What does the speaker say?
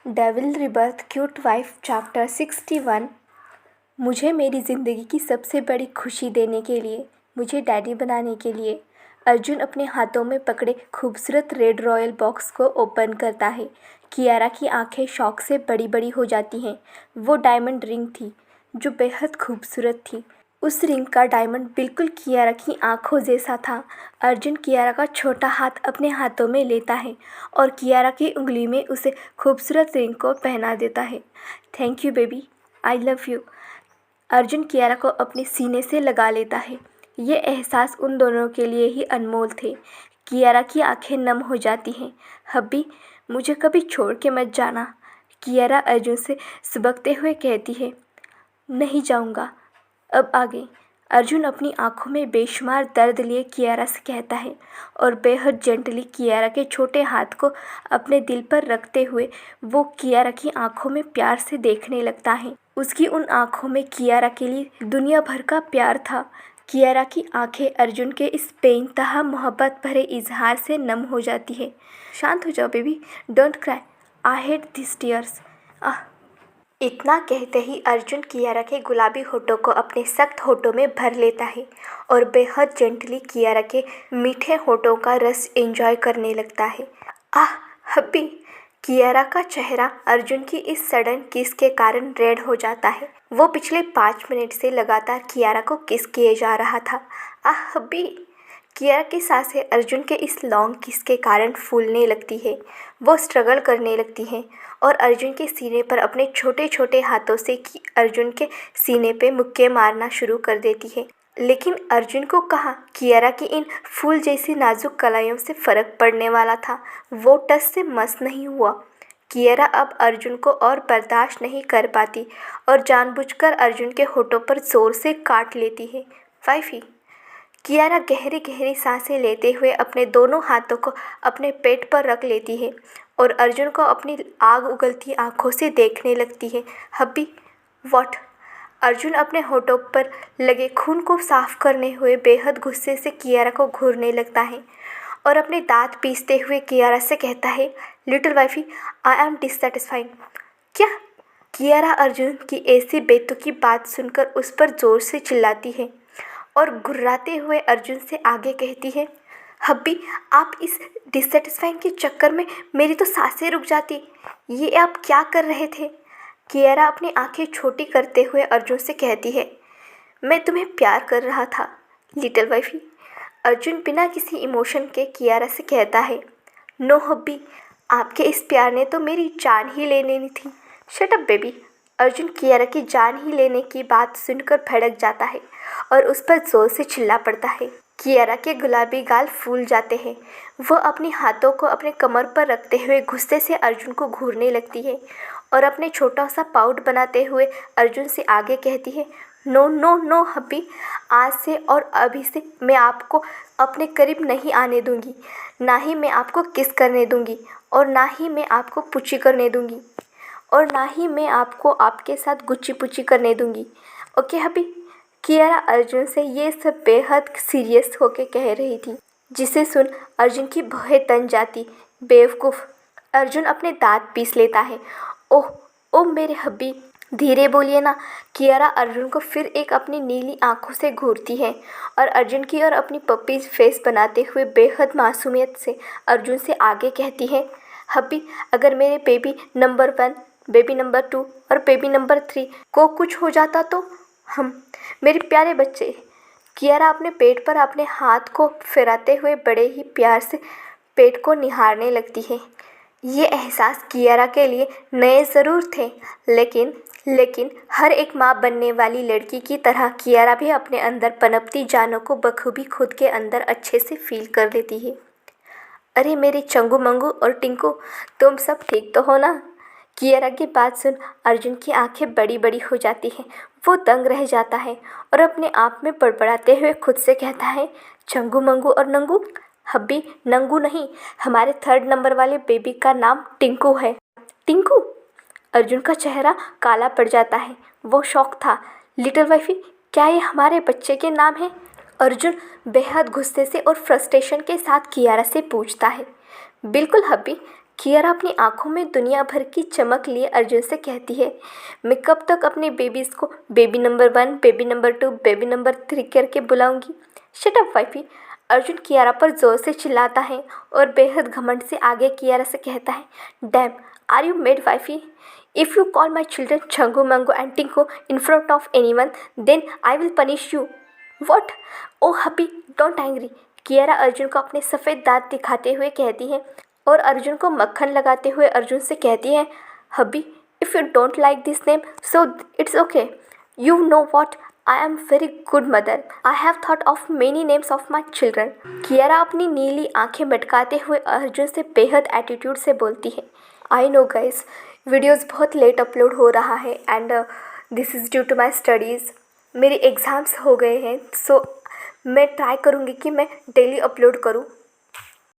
Devil rebirth cute wife chapter 61। मुझे मेरी ज़िंदगी की सबसे बड़ी खुशी देने के लिए, मुझे डैडी बनाने के लिए। अर्जुन अपने हाथों में पकड़े खूबसूरत रेड रॉयल बॉक्स को ओपन करता है। कियारा की आंखें शौक से बड़ी बड़ी हो जाती हैं। वो डायमंड रिंग थी जो बेहद खूबसूरत थी। उस रिंग का डायमंड बिल्कुल कियारा की आंखों जैसा था। अर्जुन कियारा का छोटा हाथ अपने हाथों में लेता है और कियारा की उंगली में उसे खूबसूरत रिंग को पहना देता है। Thank you baby, I love you. Arjun Kiara को अपने सीने से लगा लेता है। ये एहसास उन दोनों के लिए ही अनमोल थे। कियारा की आंखें नम हो जाती हैं। हब्बी, मुझे कभी छोड़ के मत जाना, कियारा अर्जुन से सुबकते हुए कहती है। नहीं जाऊँगा। अब आगे। अर्जुन अपनी आंखों में बेशुमार दर्द लिए कियारा से कहता है और बेहद जेंटली कियारा के छोटे हाथ को अपने दिल पर रखते हुए वो कियारा की आंखों में प्यार से देखने लगता है। उसकी उन आंखों में कियारा के लिए दुनिया भर का प्यार था। कियारा की आंखें अर्जुन के इस बेइंतहा मोहब्बत भरे इजहार से नम हो जाती है। शांत हो जाओ baby, don't cry, I hate this tears. इतना कहते ही अर्जुन कियारा के गुलाबी होठों को अपने सख्त होठों में भर लेता है और बेहद जेंटली कियारा के मीठे होठों का रस एंजॉय करने लगता है। आह हब्बी, कियारा का चेहरा अर्जुन की इस सडन किस के कारण रेड हो जाता है। वो पिछले 5 मिनट से लगातार कियारा को किस किए जा रहा था। आह हब्बी, कियारा की सांसें अर्जुन के इस लॉन्ग किस के कारण फूलने लगती है। वो स्ट्रगल करने लगती हैं और अर्जुन के सीने पर अपने छोटे छोटे हाथों से अर्जुन के सीने पे मुक्के मारना शुरू कर देती है। लेकिन अर्जुन को कहाँ कियारा की इन फूल जैसी नाजुक कलाइयों से फ़र्क पड़ने वाला था। वो टस से मस नहीं हुआ। कियारा अब अर्जुन को और बर्दाश्त नहीं कर पाती और जानबूझकर अर्जुन के होठों पर ज़ोर से काट लेती है। वाइफी, कियारा गहरी गहरी सांसें लेते हुए अपने दोनों हाथों को अपने पेट पर रख लेती है और अर्जुन को अपनी आग उगलती आंखों से देखने लगती है। Hubby, what? अर्जुन अपने होठों पर लगे खून को साफ करने हुए बेहद गुस्से से कियारा को घूरने लगता है और अपने दांत पीसते हुए कियारा से कहता है, little wifey, I am dissatisfied. क्या? कियारा अर्जुन की ऐसी बेतुकी बात सुनकर उस पर ज़ोर से चिल्लाती है और घुर्राते हुए अर्जुन से आगे कहती है, हब्बी, आप इस डिससेटिस्फाइंग के चक्कर में मेरी तो सांसें रुक जाती। ये आप क्या कर रहे थे? कियारा अपनी आंखें छोटी करते हुए अर्जुन से कहती है, मैं तुम्हें प्यार कर रहा था लिटिल वाइफी। अर्जुन बिना किसी इमोशन के कियारा से कहता है, नो हब्बी, आपके इस प्यार ने तो मेरी जान ही ले लेनी थी। Shut up baby. Arjun Kiara की जान ही लेने की बात सुनकर भड़क जाता है और उस पर जोर से चिल्ला पड़ता है। कियारा के गुलाबी गाल फूल जाते हैं। वो अपनी हाथों को अपने कमर पर रखते हुए गुस्से से अर्जुन को घूरने लगती है और अपने छोटा सा पाउट बनाते हुए अर्जुन से आगे कहती है, नो नो नो हब्बी, आज से और अभी से मैं आपको अपने करीब नहीं आने दूंगी। ना ही मैं आपको किस करने दूंगी और ना ही मैं आपको पुची करने दूंगी और ना ही मैं आपको आपके साथ गुच्ची पुची करने दूंगी। Okay hubby? कियारा अर्जुन से ये सब बेहद सीरियस होके कह रही थी, जिसे सुन अर्जुन की भौहें तन जाती। बेवकूफ़। अर्जुन अपने दांत पीस लेता है। ओह ओह मेरे हब्बी, धीरे बोलिए ना। कियारा अर्जुन को फिर एक अपनी नीली आंखों से घूरती है और अर्जुन की ओर अपनी पप्पी फेस बनाते हुए बेहद मासूमियत से अर्जुन से आगे कहती है, हब्बी, अगर मेरे बेबी नंबर 1, बेबी नंबर 2 और बेबी नंबर 3 को कुछ हो जाता तो हम, मेरे प्यारे बच्चे। कियारा अपने पेट पर अपने हाथ को फिराते हुए बड़े ही प्यार से पेट को निहारने लगती है। ये एहसास कियारा के लिए नए ज़रूर थे, लेकिन हर एक माँ बनने वाली लड़की की तरह कियारा भी अपने अंदर पनपती जानों को बखूबी खुद के अंदर अच्छे से फील कर लेती है। अरे मेरे चंगू मंगू और टिंकू, तुम सब ठीक तो हो ना? कियारा की बात सुन अर्जुन की आंखें बड़ी बड़ी हो जाती हैं। वो दंग रह जाता है और अपने आप में बड़बड़ाते हुए खुद से कहता है, चंगू मंगू और नंगू? हब्बी, नंगू नहीं, हमारे 3rd नंबर वाले बेबी का नाम टिंकू है। टिंकू? अर्जुन का चेहरा काला पड़ जाता है। वो शौक था। लिटिल वाइफी, क्या ये हमारे बच्चे के नाम है? अर्जुन बेहद गुस्से से और फ्रस्ट्रेशन के साथ कियारा से पूछता है। बिल्कुल हब्बी, कियारा अपनी आंखों में दुनिया भर की चमक लिए अर्जुन से कहती है, मैं कब तक अपने बेबीज़ को baby number 1, baby number 2, baby number 3 करके बुलाऊंगी। Shut up wifey. Arjun Kiara पर ज़ोर से चिल्लाता है और बेहद घमंड से आगे कियारा से कहता है, damn, are you mad wifey? If you call my children Changu Mangu and Tinku in front of anyone, then I will punish you. What? Oh hubby, don't angry. Kiara Arjun को अपने सफ़ेद दांत दिखाते हुए कहती है और अर्जुन को मक्खन लगाते हुए अर्जुन से कहती है, hubby, if you don't like this name so it's okay. You know what, I am very good mother. I have thought of many names of my children. Kiara अपनी नीली आंखें मटकाते हुए अर्जुन से बेहद एटीट्यूड से बोलती है। आई नो गाइस, वीडियोज़ बहुत लेट अपलोड हो रहा है and this is due to my studies. मेरे एग्ज़ाम्स हो गए हैं, सो मैं ट्राई करूँगी कि मैं डेली अपलोड करूँ।